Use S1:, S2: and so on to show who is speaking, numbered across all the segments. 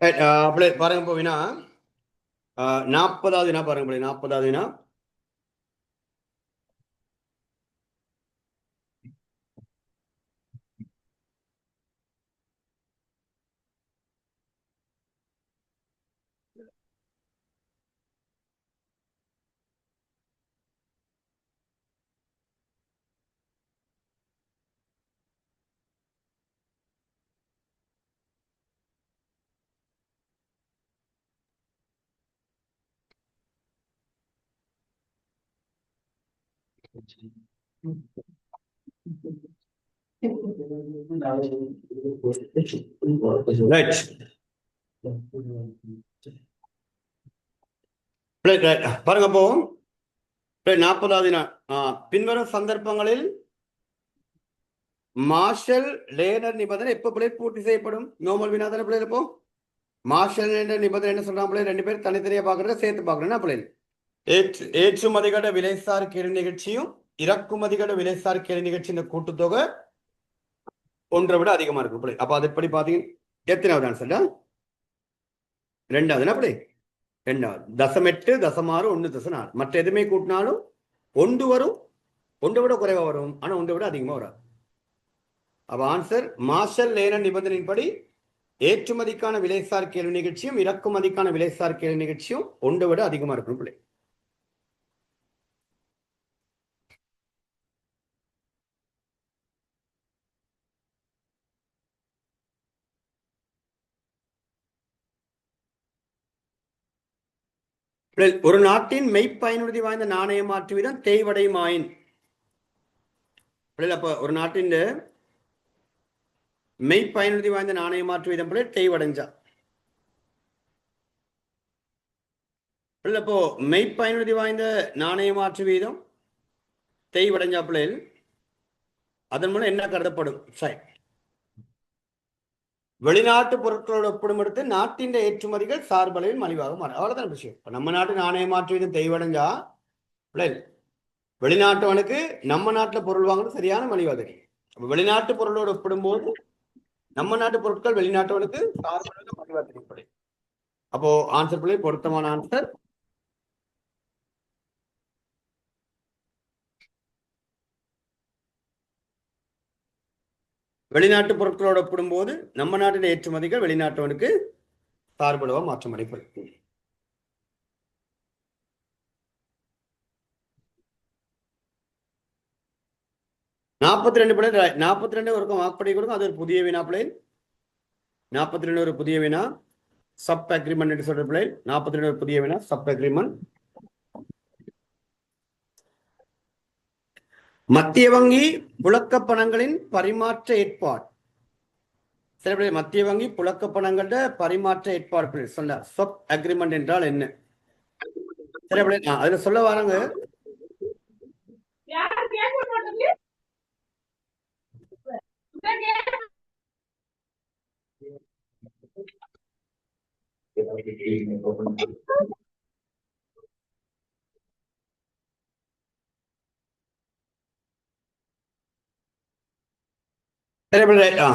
S1: அப்படியே பாருங்க போவினா 40வது வினா பாருங்க அப்படியே 40வது வினா. பாருங்க அப்போ 40வது வினா. பின்வரும் சந்தர்ப்பங்களில் மார்ஷல் லேனர் நிபந்தனை எப்ப பிள்ளை பூர்த்தி செய்யப்படும்? நோமல் வினா தானே பிள்ளை இருப்போம். மார்ஷல் லேனர் நிபந்தனை என்ன சொல்றாங்க பிள்ளை? 2 பேர் தனித்தனியா பாக்குறத சேர்த்து பாக்குறேன்னா பிள்ளை ஏற்றுமதிகட விலைசார் கேள்வி நிகழ்ச்சியும் இறக்குமதிகட விலைசார் கேள்வி நிகழ்ச்சியின் கூட்டுத்தொகை ஒன்றை விட அதிகமா இருக்கும் பிள்ளை. அப்ப அது எப்படி பாத்தீங்கன்னா எத்தனாவது ஆன்சர்? 2வது அப்படி 2வது. 0.8 0.6 1.4 மற்ற எதுவுமே கூட்டினாலும் 1 வரும், 1 விட குறைவா வரும், ஆனா 1 விட அதிகமா வராது. அப்ப ஆன்சர் மார்ஷல் லேனர் நிபந்தனையின்படி ஏற்றுமதிக்கான விலைசார் கேள்வி நிகழ்ச்சியும் இறக்குமதிக்கான விலைசார் கேள்வி நிகழ்ச்சியும் 1 விட அதிகமா இருக்கும் பிள்ளை. ஒரு நாட்டின் மெய்ப்பயனுறுதி வாய்ந்த நாணய மாற்று வீதம் தேய்வடைமாயின். அப்ப ஒரு நாட்டின் மெய்ப்பயனுறுதி வாய்ந்த நாணய மாற்று வீதம் தேய்வடைஞ்சா இப்போ மெய்ப்பயனுறுதி வாய்ந்த நாணய மாற்று வீதம் தேய்வடைஞ்சா பிள்ளைகள் அதன் மூலம் என்ன கருதப்படும்? சரி, வெளிநாட்டு பொருட்களோடு ஒப்பிடும்படுத்து நாட்டின் ஏற்றுமதிகள் சார்பளவில் மலிவாக மாறும். அவ்வளவுதான் விஷயம். இப்ப நம்ம நாட்டு நாணய மாற்று வீதம் தேய்வடைஞ்சா பிள்ளைகள் வெளிநாட்டவனுக்கு நம்ம நாட்டுல பொருள் வாங்குறது சரியான மலிவா தெரியும். வெளிநாட்டு பொருளோடு ஒப்பிடும்போது நம்ம நாட்டு பொருட்கள் வெளிநாட்டவனுக்கு சார்பளவில் மலிவா தெரியும். அப்போ ஆன்சர் பிள்ளை பொருத்தமான ஆன்சர் வெளிநாட்டு பொருட்களோடு ஒப்பிடும்போது நம்ம நாட்டின் ஏற்றுமதிகள் வெளிநாட்டவனுக்கு சார்பளவா மாற்றம் அடைப்படும். நாற்பத்தி ரெண்டு பிள்ளை 42 ஒரு வாக்குப்படி கொடுக்கும். அது ஒரு புதிய வினா பிள்ளை. 42 ஒரு புதிய வினா. சப் அக்ரிமெண்ட் என்று சொல்ற பிள்ளை. 42 ஒரு புதிய வினா சப் அக்ரிமெண்ட். மத்திய வங்கி புழக்க பணங்களின் பரிமாற்ற ஏற்பாடு. சில பிள்ளை மத்திய வங்கி புழக்க பணங்கள பரிமாற்ற ஏற்பாடு சொல்ல சப் அக்ரிமெண்ட் என்றால் என்ன? சில பிள்ளை அதுல சொல்ல வராங்க.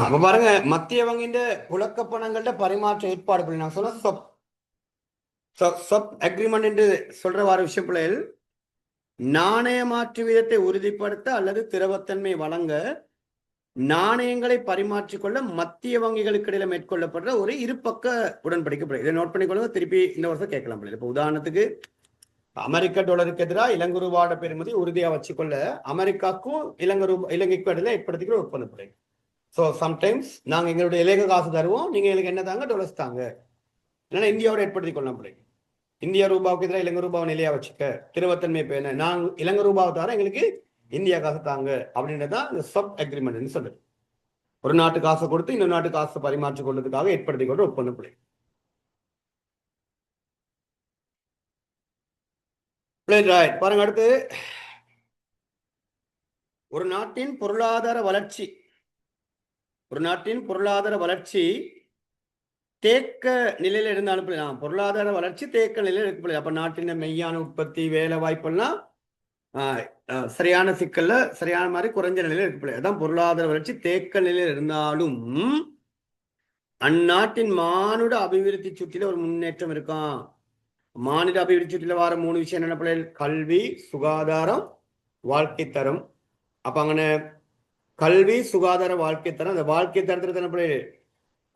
S1: அப்ப பாருங்க, மத்திய வங்கியின் புழக்க பணங்கள்ட பரிமாற்ற ஏற்பாடு நான் சொன்ன சப் அக்ரிமெண்ட் என்று சொல்ற வார விஷயம் பிள்ளைகள் நாணய மாற்று வீதத்தை உறுதிப்படுத்த அல்லது திரவத்தன்மை வழங்க நாணயங்களை பரிமாற்றிக்கொள்ள மத்திய வங்கிகளுக்கு இடையில மேற்கொள்ளப்படுற ஒரு இருபக்க உடன்படிக்கை. இதை நோட் பண்ணிக்கொள்ளுங்க. திருப்பி இந்த வருஷம் கேட்கலாம். இப்ப உதாரணத்துக்கு அமெரிக்க டாலருக்கு எதிராக இலங்கை ரூபாவோட பெருமதி உறுதியா வச்சுக்கொள்ள அமெரிக்காவுக்கும் இலங்கைக்கும் இடையில ஏற்படுத்திக்கிற ஒப்பந்தப்படை. ஸோ சம்டைம்ஸ் நாங்க எங்களுடைய இலங்கை காசு தருவோம், நீங்க எங்களுக்கு என்ன தாங்க? டாலர்ஸ் தாங்க. இல்லைன்னா இந்தியாவோட ஏற்படுத்திக் கொள்ளலாம் பிள்ளை. இந்தியா ரூபாவுக்கு எதிராக இலங்கை ரூபாவை நிலையா வச்சுக்க திருவத்தன்மை பேன நான் இலங்கை ரூபாவை தர எங்களுக்கு இந்தியா காசு தாங்க அப்படின்றதான் இந்த சப் அக்ரிமெண்ட் சொல்லுது. ஒரு நாட்டு காசை கொடுத்து இன்னொரு நாட்டு காசை பரிமாற்றிக் கொள்வதற்காக ஏற்படுத்திக் கொண்டு ஒப்பந்தம் பிள்ளை. பாருங்க அடுத்து, ஒரு நாட்டின் பொருளாதார வளர்ச்சி தேக்க நிலையில இருந்தாலும் பொருளாதார வளர்ச்சி தேக்க நிலையில இருக்கு. அப்ப நாட்டின் மெய்யான உற்பத்தி வேலை வாய்ப்பெல்லாம் சரியான சிக்கல்ல சரியான மாதிரி குறைஞ்ச நிலையில இருக்கு. அதான் பொருளாதார வளர்ச்சி தேக்க நிலையில இருந்தாலும் அந்நாட்டின் மானுட அபிவிருத்தி சுற்றில ஒரு முன்னேற்றம் இருக்கான். மாநில அபிவிருத்தி சுற்றில வர 3 விஷயம் என்ன பிள்ளைகள்? கல்வி, சுகாதாரம், வாழ்க்கை தரம். அப்ப அங்கே கல்வி, சுகாதார, வாழ்க்கை தரம். அந்த வாழ்க்கை தரத்துல தானே பிள்ளைகள்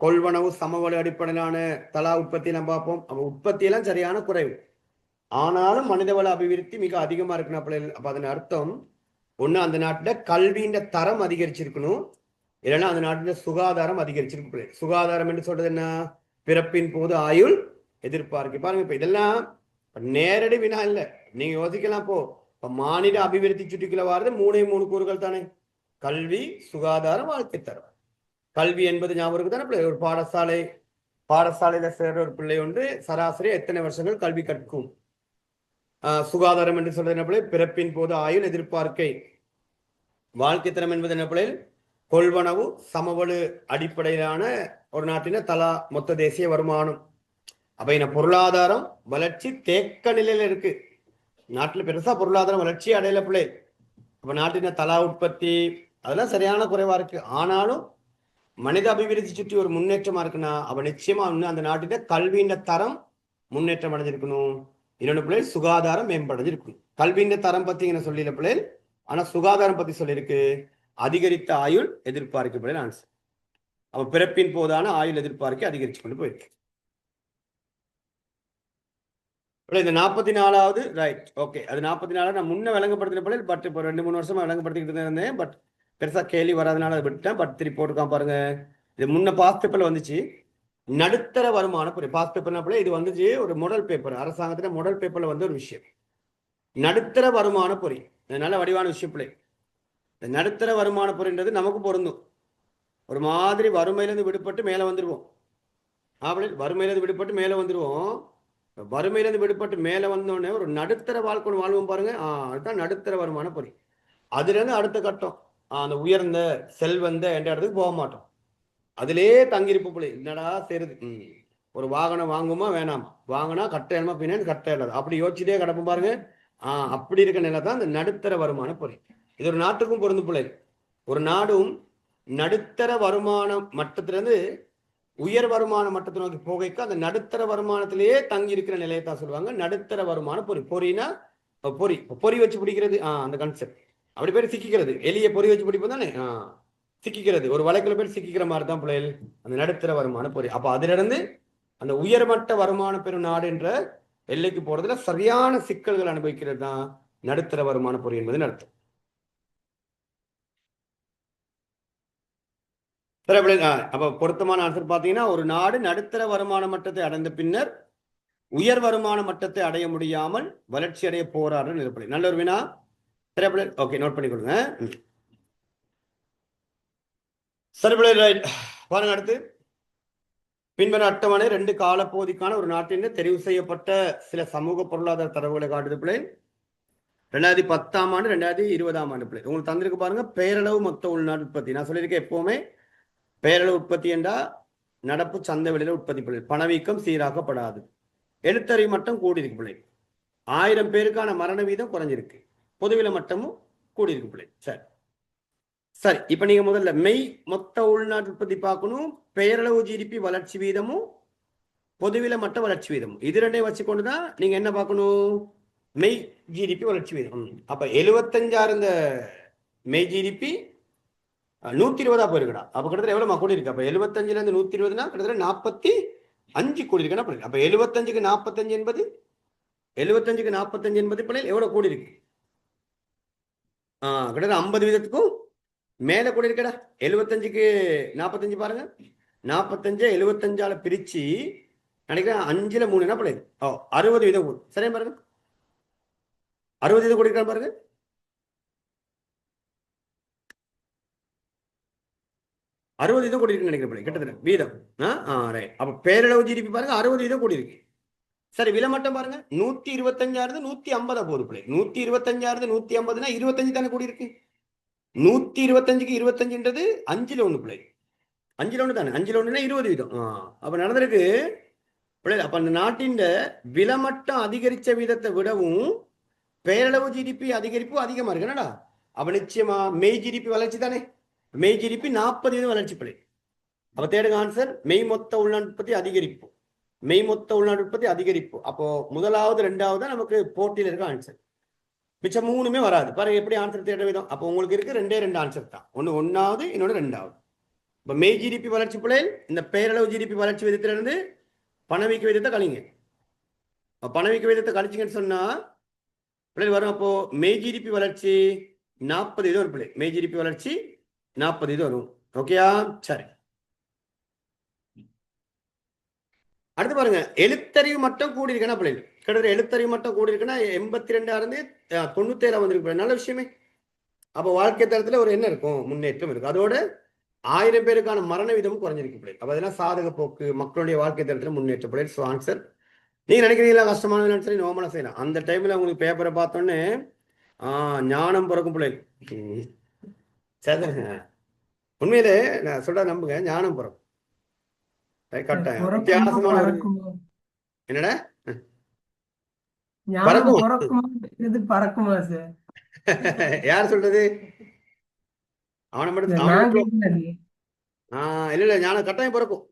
S1: கொள்வனவு சமவெளி அடிப்படையிலான தலா உற்பத்தி நம்ம பார்ப்போம். அப்ப உற்பத்தி எல்லாம் சரியான குறைவு, ஆனாலும் மனிதவள அபிவிருத்தி மிக அதிகமா இருக்கணும் பிள்ளைகள். அப்ப அதன் அர்த்தம் ஒண்ணு, அந்த நாட்டுல கல்வியின் தரம் அதிகரிச்சிருக்கணும், இல்லைன்னா அந்த நாட்டுல சுகாதாரம் அதிகரிச்சிருக்கு. சுகாதாரம் என்று சொல்றது என்ன? பிறப்பின் போது ஆயுள் எதிர்பார்க்க. பாருங்க, இப்ப இதெல்லாம் நேரடி வினா இல்ல, நீங்க யோசிக்கலாம். இப்ப மாநில அபிவிருத்தி சுற்றுக்குள்ள வாரது 3 கூறுகள் தானே, கல்வி, சுகாதாரம், வாழ்க்கை தரம். கல்வி என்பது ஞாபகம் தானே பிள்ளை? ஒரு பாடசாலையில சேர்ற ஒரு பிள்ளை ஒன்று சராசரி எத்தனை வருஷங்கள் கல்வி கற்கும்? சுகாதாரம் என்று சொல்றது என்ன பிள்ளை? பிறப்பின் போது ஆயுள் எதிர்பார்க்கை. வாழ்க்கை தரம் என்பது என்ன பிள்ளை? கொள்வனவு சமவெளி அடிப்படையிலான ஒரு நாட்டின தலா மொத்த தேசிய வருமானம். அப்ப என்ன, பொருளாதாரம் வளர்ச்சி தேக்க நிலையில இருக்கு, நாட்டுல பெருசா பொருளாதாரம் வளர்ச்சி அடையல பிள்ளை. அப்ப நாட்டின தலா உற்பத்தி அதெல்லாம் சரியான குறைவா இருக்கு, ஆனாலும் மனித அபிவிருத்தி சுற்றி ஒரு முன்னேற்றமா இருக்குன்னா அவ நிச்சயமா அந்த நாட்டில கல்வியின் தரம் முன்னேற்றம் அடைஞ்சிருக்கணும். இன்னொன்று பிள்ளை சுகாதாரம் மேம்படைஞ்சிருக்கணும். கல்வியின் தரம் பத்தி என்ன சொல்லல பிள்ளை, ஆனா சுகாதாரம் பத்தி சொல்லியிருக்கு. அதிகரித்த ஆயுள் எதிர்பார்க்க பிள்ளை ஆன்சர். அவ பிறப்பின் போதான ஆயுள் எதிர்பார்க்க அதிகரிச்சு கொண்டு போயிருக்கு. இந்த 44வது ரைட், ஓகே. அது 44 நான் முன்ன விளங்கப்படுத்தின பிள்ளை, பட் இப்போ 2-3 வருஷமா விளங்கப்படுத்திக்கிட்டு இருந்தேன். பட் பெருசா கேள்வி வராதனால அதை விட்டேன். பட் திருப்பி போட்டுக்காம பாருங்க. இது முன்ன பாஸ் பேப்பர்ல வந்துச்சு, நடுத்தர வருமான பிள்ளை. பாஸ் பேப்பர்னா பிள்ளை இது வந்துச்சு ஒரு மாடல் பேப்பர், அரசாங்கத்துல மாடல் பேப்பர்ல வந்து ஒரு விஷயம் நடுத்தர வருமான பொறி. நல்ல வடிவான விஷயம் பிள்ளை. இந்த நடுத்தர வருமான பொறின்றது நமக்கு பொருந்தும். ஒரு மாதிரி வறுமையிலிருந்து விடுபட்டு மேல வந்துருவோம். வறுமையிலிருந்து விடுபட்டு மேல வந்துருவோம். வறுமையிலிருந்து விடுபட்டு மேல வந்தோடனே ஒரு நடுத்தர வாழ்க்கை வாழ்வோம் பாருங்க. அதுதான் நடுத்தர வருமான பொறி. அதுல இருந்து அடுத்த கட்டம் அந்த உயர்ந்த செல்வந்த என்ற இடத்துக்கு போக மாட்டோம். அதிலே தங்கியிருப்பு பிள்ளை. என்னடா செய்யுது, ஒரு வாகனம் வாங்குமா வேணாமா, வாங்கினா கட்டையமா பின்னாடி கட்டையிடாது, அப்படி யோசிச்சுட்டே கிடப்போம் பாருங்க. அப்படி இருக்க நிலை தான் இந்த நடுத்தர வருமான பொறி. இது ஒரு நாட்டுக்கும் பொருந்து பிள்ளை. ஒரு நாடும் நடுத்தர வருமான மட்டத்திலிருந்து உயர் வருமான மட்டத்தை நோக்கி போகைக்கு அந்த நடுத்தர வருமானத்திலேயே தங்கி இருக்கிற நிலையை தான் சொல்லுவாங்க நடுத்தர வருமான பொறி. பொறினா பொறி வச்சு பிடிக்கிறது, அந்த கான்செப்ட். அப்படி பேர் சிக்கிக்கிறது, எலியை பொறி வச்சு பிடிப்போம் தானே, சிக்கிக்கிறது. ஒரு வழக்குல பேர் சிக்கிக்கிற மாதிரி தான் பிள்ளைகள் அந்த நடுத்தர வருமான பொறி. அப்ப அதுல இருந்து அந்த உயர்மட்ட வருமான பெறும் நாடு என்ற எல்லைக்கு போறதுல சரியான சிக்கல்கள் அனுபவிக்கிறது தான் நடுத்தர வருமான பொறி என்பது அர்த்தம். அப்ப பொருத்தமான ஆன்சர் பாத்தீங்கன்னா, ஒரு நாடு நடுத்தர வருமான மட்டத்தை அடைந்த பின்னர் உயர் வருமான மட்டத்தை அடைய முடியாமல் வளர்ச்சி அடைய போராடுற நிலப்படை. நல்ல ஒரு வினா. ஓகே, நோட் பண்ணி கொடுங்க. சரி, பாருங்க. அடுத்து பின்வரும் அட்டவணை 2 காலப்பகுதிக்கான ஒரு நாட்டின் தெரிவு செய்யப்பட்ட சில சமூக பொருளாதார தரவுகளை காட்டுது பிள்ளை. 2010ஆம் ஆண்டு 2020ஆம் ஆண்டு பிள்ளை உங்களுக்கு தந்திருக்கு பாருங்க. பேரளவு மொத்த உள்நாட்டு உற்பத்தி. நான் சொல்லியிருக்கேன் எப்பவுமே பேரளவு உற்பத்தி என்றா நடப்பு சந்தை வெளியில உற்பத்தி பிள்ளை. பணவீக்கம் சீராக்கப்படாது. எழுத்தறிவு மட்டம் கூடியிருக்கு பிள்ளை. 1000 பேருக்கான மரண வீதம் குறைஞ்சிருக்கு. பொதுவில மட்டமும் கூடியிருக்கு பிள்ளை. சரி, இப்ப நீங்க முதல்ல மெய் மொத்த உள்நாட்டு உற்பத்தி பார்க்கணும், பெயரளவு ஜிடிபி வளர்ச்சி வீதமும் பொதுவில மட்ட வளர்ச்சி வீதமும். இது ரெண்டையும் வச்சுக்கொண்டுதான் நீங்க என்ன பார்க்கணும், மெய் ஜிடிபி வளர்ச்சி வீதம். அப்ப 75 இருந்த மெய் ஜிடிபி 120 போயிருக்கா. அப்ப கிட்டத்தட்ட எவ்வளவு கூடி இருக்கு? அப்ப 75ல இருந்து 120னா கிட்டத்தட்ட 45 கூடி இருக்குன்னா. அப்ப 75க்கு 45 என்பது 75க்கு 45 என்பது பிள்ளைகள் எவ்வளவு கூடி இருக்கு? கிட்டத்தட்ட 50 வீதத்துக்கும் மேல கூட இருக்கடா. 75க்கு 45 பாருங்க. 45 75ஆல பிரிச்சு நினைக்கிறேன் 5ல 3 என்ன பிள்ளை 60 வீதம் கூடும். சரியா பாருங்க, 60 வீதம் கூடி இருக்கான்னு பாருங்க. 60 வீதம் கூடி இருக்குன்னு நினைக்கிறேன் பிள்ளை கிட்டத்தட்ட வீதம். அப்ப பேரளவு ஜிடிபி பாருங்க 60 வீதம் கூடி இருக்கு. சரி, விலை மட்டும் பாருங்க 125 150 போகுது பிள்ளை. 125 150னா 25 தானே கூடி இருக்கு. 125க்கு 25ன்றது 5ல 1 பிள்ளை. 5ல 1 தானே, 5ல 1னா 20 வீதம். அப்ப நடந்திருக்கு பிள்ளை. அப்ப அந்த நாட்டின் விலைமட்டம் அதிகரிச்ச வீதத்தை விடவும் பேரளவு ஜிடிபி அதிகரிப்பு அதிகமா இருக்கு. என்னடா அப்ப நிச்சயமா மெய் ஜிடிபி வளர்ச்சி தானே. மெய் ஜிடிபி 40 வீதம் வளர்ச்சி பிள்ளை. அப்ப தேடுங்க ஆன்சர். மெய்மொத்த உள்நாட்டு உற்பத்தி அதிகரிப்பு, மெய்மொத்த உள்நாட்டு உற்பத்தி அதிகரிப்பு. அப்போ முதலாவது ரெண்டாவது தான் நமக்கு போட்டியில் இருக்க ஆன்சர். மிச்சம் மூணுமே வராது பாருங்க எப்படி ஆன்சர் தேட விதம். அப்போ உங்களுக்கு இருக்கு ரெண்டே ரெண்டு ஆன்சர் தான், ஒன்று ஒன்னாவது இன்னொன்று ரெண்டாவது. இப்போ மெய் ஜிடிபி வளர்ச்சி பிள்ளைகள் இந்த பெயரளவு ஜிடிபி வளர்ச்சி விதத்திலிருந்து பணவீக்க விதத்தை கழிங்க. பணவீக்க விதத்தை கழிச்சிங்கன்னு சொன்னா பிள்ளைகள் வரும். அப்போ மெய் ஜிடிபி வளர்ச்சி 40 இது வரும் பிள்ளை, மெய் ஜிடிபி வளர்ச்சி 40 இது வரும். ஓகேயா? சரி, அடுத்து பாருங்க. எழுத்தறிவு மட்டும் கூடி இருக்குன்னா பிள்ளைகள் கிட்டத்தட்ட எழுத்தறிவு மட்டும் கூடி இருக்குன்னா 82 இருந்து 97 வந்திருக்கு. நல்ல விஷயமே. அப்போ வாழ்க்கை தரத்துல ஒரு என்ன இருக்கும், முன்னேற்றம் இருக்கும். அதோட 1000 பேருக்கான மரண வீதமும் குறைஞ்சிருக்கு பிள்ளை. அப்ப அதெல்லாம் சாதக போக்கு, மக்களுடைய வாழ்க்கை தரத்துல முன்னேற்ற பிள்ளை. ஸோ ஆன்சர் நீங்க நினைக்கிறீங்களா கஷ்டமான சரி நோமலா செய்யலாம். அந்த டைம்ல உங்களுக்கு பேப்பரை பார்த்தோன்னே ஞானம் பிறக்கும் பிள்ளைகள். சரி, உண்மையிலே நான் சொல்ற நம்புங்க, ஞானம் பிறக்கும் கட்டாயம். வித்தியாசமான என்னடா
S2: பறக்குமா சார்?
S1: யார் சொல்றது? அவனை மட்டும் இல்ல இல்ல ஞானம் கட்டாயம் பிறக்கும்.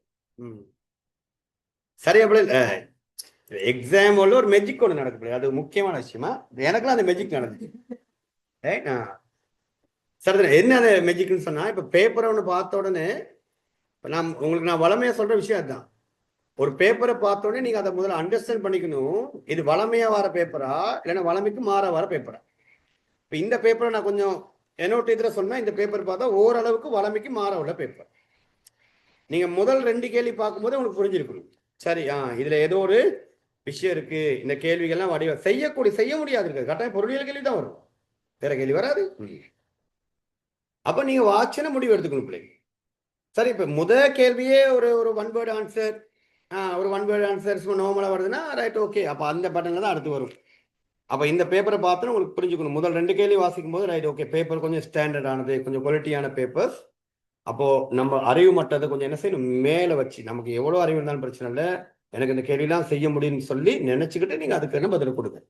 S1: சரியா பிள்ளை? எக்ஸாம் ஒரு மெஜிக் ஒன்று நடக்கும், அது முக்கியமான விஷயமா. எனக்குலாம் அந்த மெஜிக் நடந்துச்சு. சரி, என்ன அந்த மெஜிக்னு சொன்னா, இப்ப பேப்பரை ஒன்று பார்த்த உடனே நான் உங்களுக்கு வளமையா சொல்ற விஷயம் அதுதான். ஒரு பேப்பரை பார்த்த உடனே நீங்க அதை முதல்ல அண்டர்ஸ்டாண்ட் பண்ணிக்கணும், இது வளமையா வர பேப்பரா இல்லைன்னா வளமைக்கு மாற வர பேப்பரா. இப்ப இந்த பேப்பரை நான் கொஞ்சம் என்னோட இதுல சொன்னா, இந்த பேப்பர் பார்த்தா ஓரளவுக்கு வளமைக்கு மாற உள்ள பேப்பர். நீங்க முதல் 2 கேள்வி பார்க்கும்போது உங்களுக்கு புரிஞ்சிருக்கணும், சரி இதுல ஏதோ ஒரு விஷயம் இருக்கு, இந்த கேள்விகள்லாம் செய்ய முடியாது இருக்கு. கட்டாயம் பொருளியல் கேள்வி தான் வரும், வேற கேள்வி வராது. அப்ப நீங்க வாட்சன முடிவு எடுத்துக்கணும் பிள்ளைங்க. சரி, இப்ப முதல் கேள்வியே ஒரு ஒன் வேர்டு ஆன்சர், ஒரு ஒன் வேர்டு ஆன்சர் நார்மலா வருதுன்னா ரைட், ஓகே. அப்ப அந்த பட்டன்ல தான் அடுத்து வரும். அப்ப இந்த பேப்பரை பார்த்தோன்னா உங்களுக்கு புரிஞ்சுக்கணும், முதல் 2 கேள்வி வாசிக்கும் போது ரைட், ஓகே, பேப்பர் கொஞ்சம் ஸ்டாண்டர்ட் ஆனது, கொஞ்சம் குவாலிட்டியான பேப்பர்ஸ். அப்போ நம்ம அறிவு மட்டத்தை கொஞ்சம் என்ன செய்யணும், மேல வச்சு. நமக்கு எவ்வளவு அறிவு இருந்தாலும் பிரச்சனை இல்லை, எனக்கு இந்த கேள்வியெல்லாம் செய்ய முடியும்னு சொல்லி நினைச்சுக்கிட்டு நீங்க அதுக்கு என்ன பதில் கொடுங்க,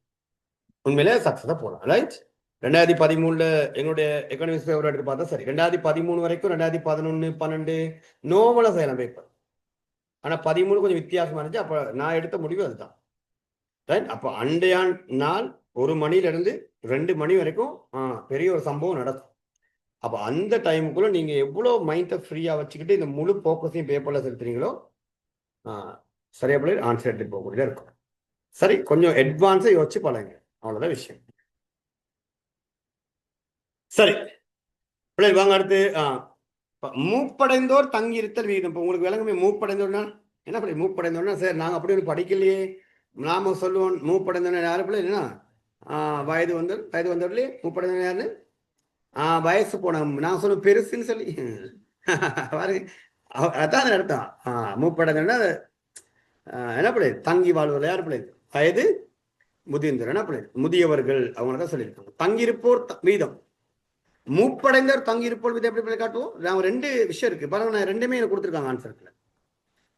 S1: உண்மையிலே சக்சஸா போகலாம். ரைட்? 2013 என்னுடைய எக்கனாமிக்ஸ் பேப்பர் எடுத்து பார்த்தா சரி, 2013 வரைக்கும் 2011 12 நோவலா செய்யலாம் பேப்பர். ஆனா 13 கொஞ்சம் வித்தியாசமா இருந்துச்சு. அப்ப நான் எடுத்த முடிவு அதுதான். ரைட்? அப்ப அண்டைய நாள் 1 மணில இருந்து 2 மணி வரைக்கும் பெரிய ஒரு சம்பவம் நடக்கும். அப்ப அந்த டைமுக்குள்ள நீங்க எவ்வளவு மைண்டை ஃப்ரீயா வச்சுக்கிட்டு இந்த முழு போக்கஸையும் பேப்பர்ல செலுத்துறீங்களோ சரியா பிள்ளை ஆன்சர் எடுத்துட்டு போகக்கூடியதா இருக்கும். சரி, கொஞ்சம் அட்வான்ஸா யோசிச்சு பழங்க, அவ்வளவுதான் விஷயம். சரி பிள்ளை வாங்க அடுத்து. மூப்படைந்தோர் தங்கி இருத்தல் விகிதம். இப்போ உங்களுக்கு விளங்குமே மூப்படைந்தோர்னா என்ன பிள்ளை? மூப்படைந்தோர்னா சரி நாங்கள் அப்படி ஒன்று படிக்கலையே, நாம சொல்லுவோம் மூப்படைந்தோர் யாரு பிள்ளை? என்ன வயது வந்தவர்களே மூப்படைந்தோர் யாருன்னு வயசு போனவங்க. நான் சொல்லுவேன் பெருசுன்னு சொல்லி பாருங்க, அதான் அர்த்தம். மூப்படைந்தோர்னா என்ன பிள்ளை? தங்கி வாழ்வதில் யார் பிள்ளை? வயது முதிர்ந்தோர் என்ன பிள்ளை? முதியவர்கள், அவங்க தான் சொல்லியிருக்காங்க. தங்கியிருப்போர் வீதம். மூப்படைந்தோர் தங்கியிருப்போர் வீதம் எப்படி காட்டுவோம்? நாங்கள் 2 விஷயம் இருக்கு பாருங்க, நான் 2மே எனக்கு கொடுத்துருக்காங்க ஆன்சர்ல.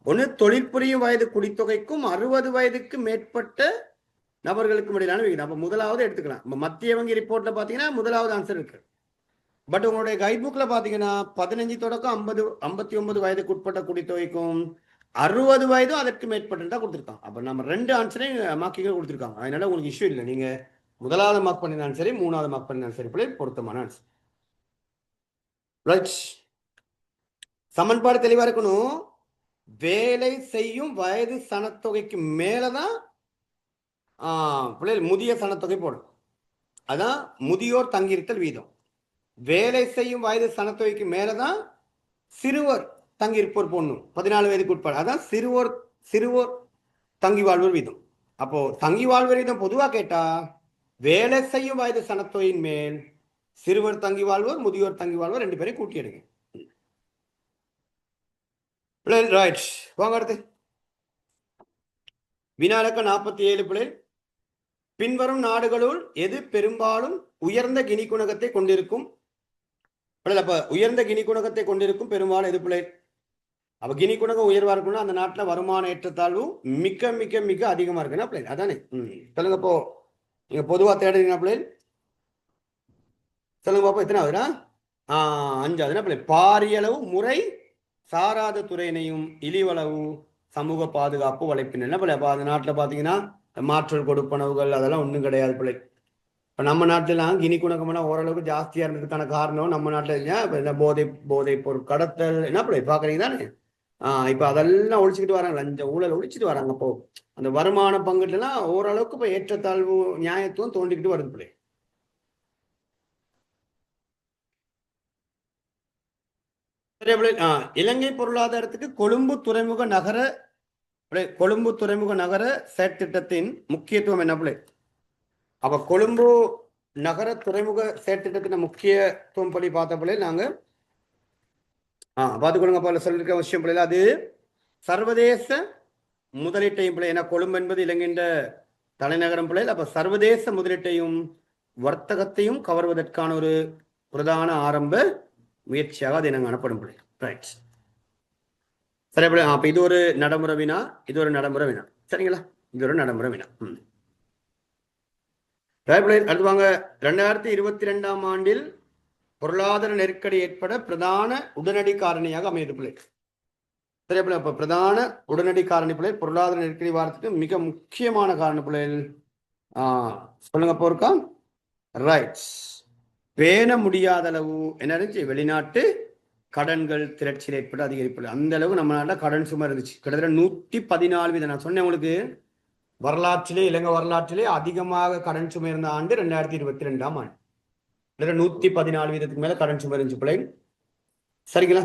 S1: ஒன்று தொழில் புரியும் வயது குடித்தொகைக்கும் 60 வயதுக்கு மேற்பட்ட நபர்களுக்கும் இடையிலான விகிதம். அப்போ முதலாவது எடுத்துக்கலாம். மத்திய வங்கி ரிப்போர்ட்ல பாத்தீங்கன்னா முதலாவது ஆன்சர் இருக்கு. பட் உங்களுடைய கைட் புக்ல பாத்தீங்கன்னா 15 தொடக்கம் 59 வயதுக்கு உட்பட்ட குடித்தொகைக்கும் 60 வயதும் அதற்கு மேற்பட்டு தான் கொடுத்துருக்காங்க. அப்ப நம்ம 2 ஆன்சரையும் மார்க்கிங் கொடுத்துருக்காங்க. அதனால உங்களுக்கு இஷ்யூ இல்லை, நீங்க முதலாவது மார்க் பண்ணினாலும் சரி, 3வது மார்க் பண்ணினாலும் சரி பிள்ளை பொருத்தமான ஆன்சர். ரைட், சமன்பாடு தெளிவா இருக்கணும். வேலை செய்யும் வயது சனத்தொகைக்கு மேலதான் பிள்ளைகள் முதிய சனத்தொகை போடும். அதான் முதியோர் தங்கியிருத்தல் வீதம். வேலை செய்யும் வயது சனத்தொகைக்கு மேலதான் சிறுவர் தங்கியிருப்போர் போடணும், 14 வயதுக்கு உட்பட. அதான் சிறுவோர் தங்கி வாழ்வோர் வீதம். அப்போ தங்கி வாழ்வோர் வீதம் பொதுவா கேட்டா வேலை செய்யும் வயது சனத்தொகையின் மேல் சிறுவர் தங்கி வாழ்வோர், முதியோர் தங்கி வாழ்வோர் 2 பேரையும் கூட்டி எடுங்க. ரைட், வாங்க அடுத்து. வினாலக்க 47 பிள்ளை. பின்வரும் நாடுகளுள் எது பெரும்பாலும் உயர்ந்த கினி குணகத்தை கொண்டிருக்கும்? அப்ப உயர்ந்த கினி குணகத்தை கொண்டிருக்கும் பெரும்பாலும் எது பிள்ளை? அப்ப கினி குணகம் உயர்வா இருக்குன்னா அந்த நாட்டுல வருமான ஏற்றத்தாழ்வும் மிக மிக மிக அதிகமா இருக்குன்னா பிள்ளை அதானே? சொல்லுங்க. இப்போ நீங்க பொதுவா தேடுறீங்கன்னா பிள்ளை சொல்லுங்க பாப்போம், எத்தனை ஆகுதுன்னா 5ஆவதுனா பிள்ளை பாரியளவு முறை சாராத துறையினையும் இழிவளவு சமூக பாதுகாப்பு வலைப்பின் என்ன பிள்ளை. அப்போ அந்த நாட்டில் பார்த்தீங்கன்னா மாற்றல் கொடுப்பனவுகள் அதெல்லாம் ஒன்றும் கிடையாது பிள்ளை. இப்போ நம்ம நாட்டிலாம் கினி குணக்கமெல்லாம் ஓரளவுக்கு ஜாஸ்தியாக இருந்ததுக்கான காரணம் நம்ம நாட்டில் இந்த போதை பொருள் கடத்தல் என்ன பிள்ளை பார்க்குறீங்க தானே. இப்போ அதெல்லாம் ஒழிச்சுக்கிட்டு வராங்க, லஞ்ச ஊழல் ஒழிச்சிட்டு வராங்க. அப்போ அந்த வருமான பங்குலாம் ஓரளவுக்கு இப்போ ஏற்றத்தாழ்வு நியாயத்துவம் தோண்டிக்கிட்டு வருது பிள்ளை. இலங்கை பொருளாதாரத்துக்கு கொழும்பு துறைமுக நகர செயற்திட்டத்தின் முக்கியத்துவம் என்ன பிள்ளை. அப்ப கொழும்பு நகர துறைமுக செயற்திட்டத்தின் முக்கியத்துவம் படி பார்த்த பிள்ளை நாங்க பார்த்துக்கொள்ளுங்க. போல சொல்லிருக்க விஷயம் பிள்ளை, அது சர்வதேச முதலீட்டையும் பிள்ளை. ஏன்னா கொழும்பு என்பது இலங்கையின் தலைநகரம் பிள்ளை. அப்ப சர்வதேச முதலீட்டையும் வர்த்தகத்தையும் கவர்வதற்கான ஒரு பிரதான ஆரம்ப முயற்சியாக அது எனக்கு அனுப்படும் பிள்ளை. ரைட், சரி பிள்ளை. அப்ப இது ஒரு நடைமுறை வினா, இது ஒரு நடைமுறை வினா. சரிங்களா, இது ஒரு நடைமுறை வினா. அடுத்து வாங்க. 2022ஆம் ஆண்டில் பொருளாதார நெருக்கடி ஏற்பட பிரதான உடனடி காரணியாக அமையுது பிள்ளை. சரி பிள்ளை. அப்ப பிரதான உடனடி காரணி பிள்ளை பொருளாதார நெருக்கடி வாரத்துக்கு மிக முக்கியமான காரண பிள்ளைகள் சொல்லுங்க போருக்கா. ரைட், பேண முடியாத அளவு என்ன இருந்துச்சு, வெளிநாட்டு கடன்கள் திரட்சியில் ஏற்பட அதிகரிப்பு. அந்த அளவு நம்ம நாட்டில் கடன் சுமை இருந்துச்சு. கிட்டத்தட்ட 114 நான் சொன்னேன் உங்களுக்கு, வரலாற்றிலே இலங்கை வரலாற்றிலே அதிகமாக கடன் சுமை இருந்த ஆண்டு 2022ஆம் ஆண்டு. 114% மேல கடன் சுமை இருந்துச்சு பிள்ளை. சரிங்களா,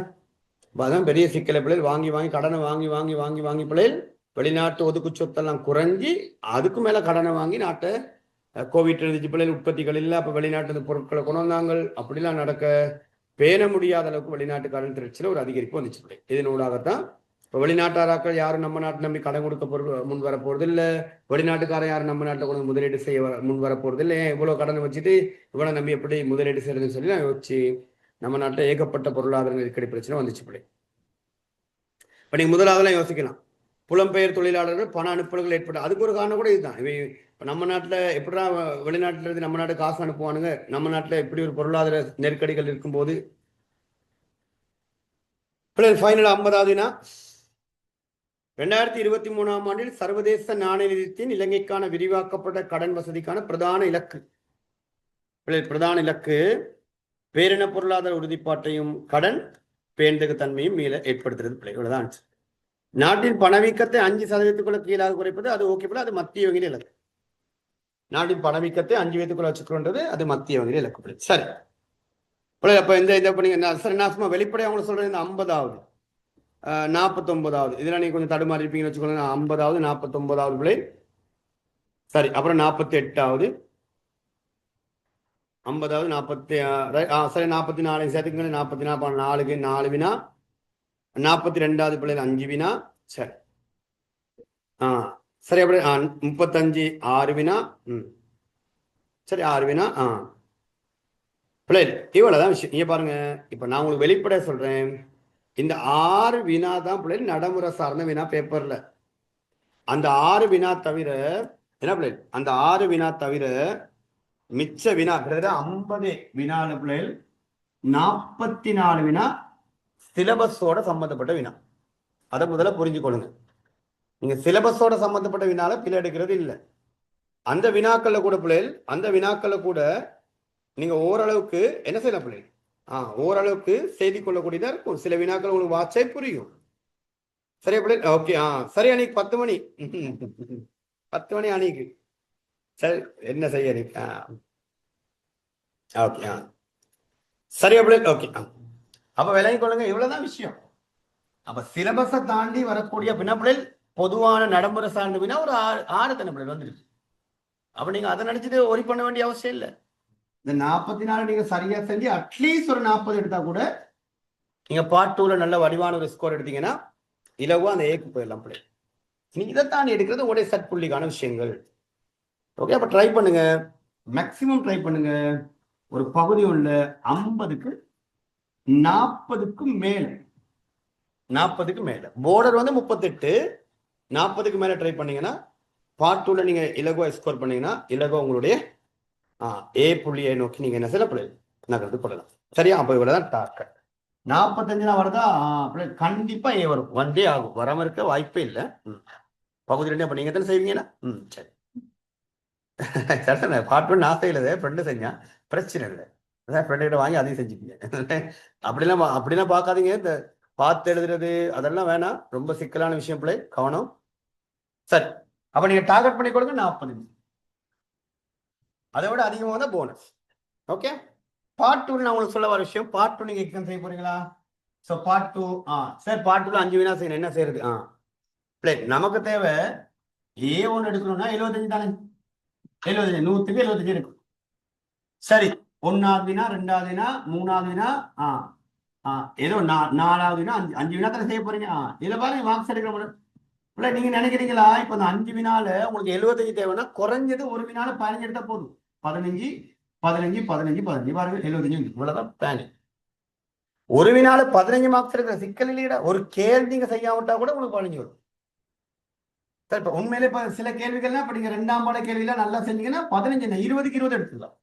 S1: அதான் பெரிய சிக்கலை பிள்ளைகள். வாங்கி கடனை வாங்கி பிள்ளைகள் வெளிநாட்டு ஒதுக்கு சொத்தெல்லாம் குறைஞ்சி அதுக்கு மேல கடனை வாங்கி நாட்டை கோவிட் இருந்துச்சு பிள்ளைகள். உற்பத்திகள் இல்லை, அப்ப வெளிநாட்டு பொருட்களை கொண்டு வந்தாங்க. அப்படிலாம் நடக்க பேண முடியாத அளவுக்கு வெளிநாட்டு கடன் திரட்சியில் ஒரு அதிகரிப்பு வந்துச்சு பிள்ளை. இதனூடாகத்தான் இப்போ வெளிநாட்டாராக்கள் யாரும் நம்ம நாட்டை நம்பி கடன் கொடுக்க முன் வர போறது இல்லை. வெளிநாட்டுக்காரன் யாரும் நம்ம நாட்டில் கொண்டு முதலீடு செய்ய முன் வர போறது இல்லை. இவ்வளவு கடனை வச்சுட்டு இவ்வளவு நம்பி எப்படி முதலீடு செய்யறதுன்னு சொல்லி நான் யோசிச்சு நம்ம நாட்டில் ஏகப்பட்ட பொருளாதார நெருக்கடி பிரச்சனை வந்துச்சு பிள்ளை. இப்போ நீங்க முதலாவதெல்லாம் யோசிக்கலாம், புலம்பெயர் தொழிலாளர்கள் பண அனுப்புதல்கள் ஏற்பட. அதுக்கு ஒரு காரணம் கூட இதுதான். இப்போ நம்ம நாட்டில் எப்படா வெளிநாட்டில இருந்து நம்ம நாட்டு காசு அனுப்புவானுங்க. நம்ம நாட்டில் எப்படி ஒரு பொருளாதார நெருக்கடிகள் இருக்கும்போது ஃபைனல் 50ஆவதுனா 2023ஆம் ஆண்டில் சர்வதேச நாணய நிதியத்தின் இலங்கைக்கான விரிவாக்கப்பட்ட கடன் வசதிக்கான பிரதான இலக்கு பேரின பொருளாதார உறுதிப்பாட்டையும் கடன் பேண்டக தன்மையும் மேல ஏற்படுத்துறது பிள்ளைகள். நாட்டின் பணவீக்கத்தை 5% கீழாக குறைப்பது அது ஓகே பிள்ளை, அது மத்திய வங்கியில் இலக்கு. நாட்டின் பணவீக்கத்தை 5% வச்சுக்கொண்டது அது மத்திய வங்கியில் இலக்கு பிள்ளை. சரி பிள்ளை, அப்ப சரி நான் சும்மா வெளிப்படையாக அவங்களுக்கு சொல்றேன். இந்த 50ஆவது 49ஆவது இதெல்லாம் நீங்க கொஞ்சம் தடுமாறி இருப்பீங்கன்னு வச்சுக்கோங்க. 50ஆவது 49ஆவது பிள்ளை. சரி, அப்புறம் 48ஆவது 50ஆவது 40 சரி 44 சேர்த்துக்கங்க. 44 4க்கு 4 வினா. 42ஆவது பிள்ளைகள் 5 வினா. சரி சரி அப்படி 35 6 வினா. சரி 6 வினா. பிள்ளைகள் இவ்வளவுதான் விஷயம். நீங்க பாருங்க, இப்ப நான் உங்களுக்கு வெளிப்படைய சொல்றேன். இந்த 6 வினா தான் பிள்ளைகள் நடைமுறை சார்ந்த வினா பேப்பர்ல. அந்த 6 வினா தவிர என்ன பிள்ளைகள், அந்த 6 வினா தவிர மிச்ச வினா கிட்டத்தட்ட 50 வினால பிள்ளைகள் 44 வினா சிலபஸோட சம்பந்தப்பட்ட வினா. அதை முதல்ல புரிஞ்சுக்கொள்ளுங்க. நீங்க சிலபஸோட சம்பந்தப்பட்ட வினால பிழை எடுக்கிறது இல்லை. அந்த வினாக்கள்ல கூட பிள்ளைகள், அந்த வினாக்கள்ல கூட நீங்க ஓரளவுக்கு என்ன செய்யலாம் பிள்ளைகள், ஓரளவுக்கு செய்தி கொள்ளக்கூடியதா இருக்கும். சில வினாக்கள் உங்களுக்கு வாட்சே புரியும். சரியா பிள்ளைகள்? ஓகே. சரி, அன்னைக்கு 10 மணி 10 மணி அன்னைக்கு. சரி, என்ன செய்ய நீ? ஓகே. சரியா பிள்ளைகள்? ஓகே. அப்ப விலகி கொள்ளுங்க, இவ்வளவுதான் விஷயம். அப்ப சிலபஸை தாண்டி வரக்கூடிய வினாப்பிள்ளைகள் பொதுவான நடைமுறை சார்ந்த வினா ஒரு 6 வினாப்பிள்ளைகள் வந்துருக்கு. அப்ப நீங்க அதை நினைச்சிட்டு ஒரி பண்ண வேண்டிய அவசியம் இல்லை. இந்த 44 நீங்க சரியா செஞ்சு அட்லீஸ்ட் ஒரு 40 எடுத்தா கூட நீங்க பார்ட் 2ல நல்ல வடிவான ஒரு ஸ்கோர் எடுத்தீங்கன்னா இலவா அந்த ஏக்கு போயிடலாம் பிள்ளை. நீங்க இதை தாண்டி எடுக்கிறது ஒரே சட் புள்ளிக்கான விஷயங்கள். ஓகே, அப்ப ட்ரை பண்ணுங்க, மேக்சிமம் ட்ரை பண்ணுங்க. ஒரு பகுதி உள்ள 50க்கு 40க்கும் மேல 40க்கு மேல போர்டர் வந்து 38 40க்கு மேல ட்ரை பண்ணீங்கன்னா பார்ட் 2ல நீங்க இலகுவா ஸ்கோர் பண்ணீங்கன்னா இலகுவா உங்களுடைய ஏ புள்ளியை நோக்கி நீங்க என்ன செய்யலாம் நகர்ந்து கொள்ளலாம். சரியா? அப்ப இவ்வளவுதான் டார்கெட். 45 வருதா? கண்டிப்பா ஏ வரும், வந்தே ஆகும், வராம இருக்க வாய்ப்பே இல்லை. பகுதி 2 அப்ப நீங்க தானே செய்வீங்களா? சரி. சரி, பார்ட் 1 நான் செய்யலது, ஃப்ரெண்டு செஞ்சான், பிரச்சனை இல்லை. அதான் ஃப்ரெண்டு கிட்ட வாங்கி அதையும் செஞ்சுக்கீங்க. அப்படிலாம் பார்க்காதீங்க. இந்த பார்த்து எழுதுறது அதெல்லாம் வேணாம், ரொம்ப சிக்கலான விஷயம் பிள்ளை, கவனம். சரி, அப்ப நீங்க டார்கெட் பண்ணி கொடுங்க 40. அதை விட அதிகமாக தான் போனஸ். ஓகே, பார்ட் 2 நான் உங்களுக்கு சொல்ல வர விஷயம். பார்ட் 2 நீங்க எக்ஸாம் செய்ய போறீங்களா? ஸோ பார்ட் 2 சார் பார்ட் 2ல 5 வினா செய்யணும். என்ன செய்யறது? பிள்ளை நமக்கு தேவை A1 எடுக்கணும்னா 75 தானே? 75, 100க்கு 75 இருக்கும். சரி, 1வது வினா, 2வது வினா, 3வது வினா, ஏதோ 4வது வினா, 5 வினா தானே செய்ய போறீங்க. இதுல பாருங்க மார்க்ஸ் எடுக்கிற முடியும். இல்லை நீங்க நினைக்கிறீங்களா இப்ப அந்த 5 வினால உங்களுக்கு 75 தேவைன்னா குறைஞ்சது ஒரு வினால 15 எடுத்தா போதும். 15 15 15 15 பாருங்க 75 இவ்வளவுதான் பிளான். ஒரு வினால 15 மார்க்ஸ் இருக்கிற சிக்கல் இல்லையா? ஒரு கேள்வி நீங்க செய்யாவிட்டா கூட உங்களுக்கு 15 வரும். சார் இப்ப உண்மையிலே இப்ப சில கேள்விகள்லாம் இப்ப நீங்க 2ஆம் பாட கேள்வியெல்லாம் நல்லா செஞ்சீங்கன்னா 15 20க்கு 20 எடுத்துக்கலாம்.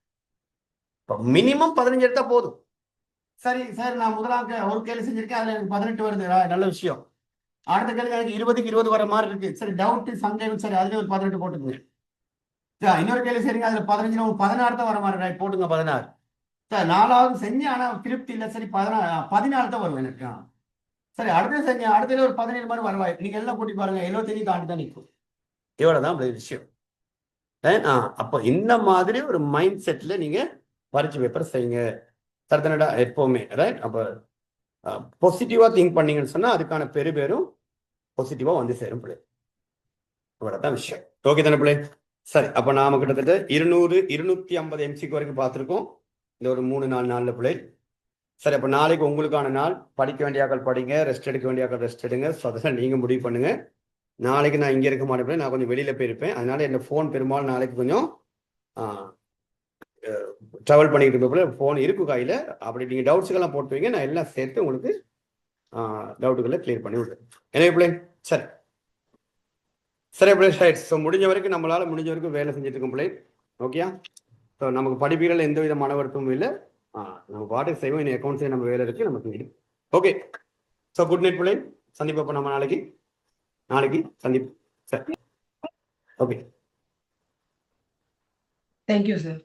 S1: மினிமம் 15 எடுத்தா போதும். சரி சார், நான் முதலாம் ஒரு கேள்வி செஞ்சிருக்கேன், அதுல எனக்கு 18 வருது, நல்ல விஷயம். அடுத்த கேள்வி எனக்கு 20க்கு 20 வர மாதிரி இருக்கு, சரி டவுட் சந்தேகம், சரி அதுல ஒரு 18 போட்டுக்குங்க. இன்னொரு கேள்வி சரிங்க, அதுல 15 16 தான் வர மாதிரி, போட்டுங்க 16. சார் 4வது செஞ்சு ஆனா திருப்தி இல்லை, சரி 14 தான் வரும் எனக்கு. சரி அடுத்த செஞ்சு அடுத்த ஒரு 17 மாதிரி வருவாய். நீங்க எல்லாம் கூட்டி பாருங்க 75 தாண்டி தான் நிற்கும். இவ்வளவுதான் விஷயம். அப்போ இந்த மாதிரி ஒரு மைண்ட் செட்ல நீங்க பரீட்சை பேப்பர் செய்யுங்க. சரிதானடா? எப்பவுமே ரைட். அப்ப பாசிட்டிவா திங்க் பண்ணீங்கன்னு சொன்னா அதுக்கான பேரும் பாசிட்டிவா வந்து சேரும் பிள்ளை. இவ்வளவுதான் விஷயம். ஓகே தானே பிள்ளை? சரி, அப்ப நாம கிட்டத்தட்ட 200 250 எம்சிக்கு வரைக்கும் பார்த்துருக்கோம் இந்த ஒரு 3-4 நாள்ல பிள்ளை. சரி, அப்ப நாளைக்கு உங்களுக்கான நாள். படிக்க வேண்டியாக்கள் படிங்க, ரெஸ்ட் எடுக்க வேண்டியாக்கள் ரெஸ்ட் எடுங்க. ஸோ அதெல்லாம் நீங்க முடிவு பண்ணுங்க. நாளைக்கு நான் இங்க இருக்க மாட்டேன், நான் கொஞ்சம் வெளியில போயிருப்பேன். அதனால என்ன ஃபோன் பெரும்பாலும் நாளைக்கு கொஞ்சம் ட்ராவல் பண்ணிக்கிட்டு இருப்ப ஃபோன் இருக்கும் கையில. அப்படி நீங்க டவுட்ஸுக்கெல்லாம் போட்டு வைங்க, நான் எல்லாம் சேர்த்து உங்களுக்கு டவுட்டுகளை கிளியர் பண்ணி விடுறேன். என்ன பிள்ளை? சரி சரி பிள்ளை, ரைட். ஸோ முடிஞ்ச வரைக்கும் நம்மளால முடிஞ்ச வரைக்கும் வேலை செஞ்சுட்டு இருக்கோம் பிள்ளை. ஓகேயா? ஸோ நமக்கு படிப்புகள் எந்த வித மன வருத்தமும் இல்லை. நம்ம பாட்டுக்கு செய்வோம். இன்னும் அக்கௌண்ட்ஸே நம்ம வேலை இருக்கு நமக்கு. ஓகே, ஸோ குட் நைட் பிள்ளை. சந்திப்போம் நம்ம நாளைக்கு சந்திப்பு. சரி, ஓகே.
S2: Thank you, sir.